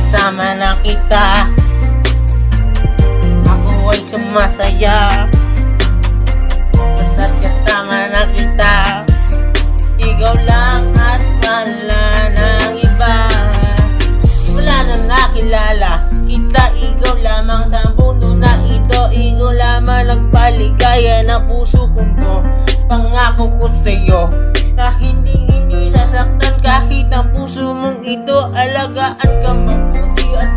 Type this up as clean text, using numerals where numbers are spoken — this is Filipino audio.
kasama na kita, ako ay sumasaya. Basta't kasama na kita, ikaw lang at wala nang iba. Wala nang nakilala kita, ikaw lamang sa mundo na ito. Ikaw lamang nagpaligaya ng puso kong to. Pangako ko sa'yo na hindi sasaktan kahit ang puso mong ito. Alagaan ka mabuti at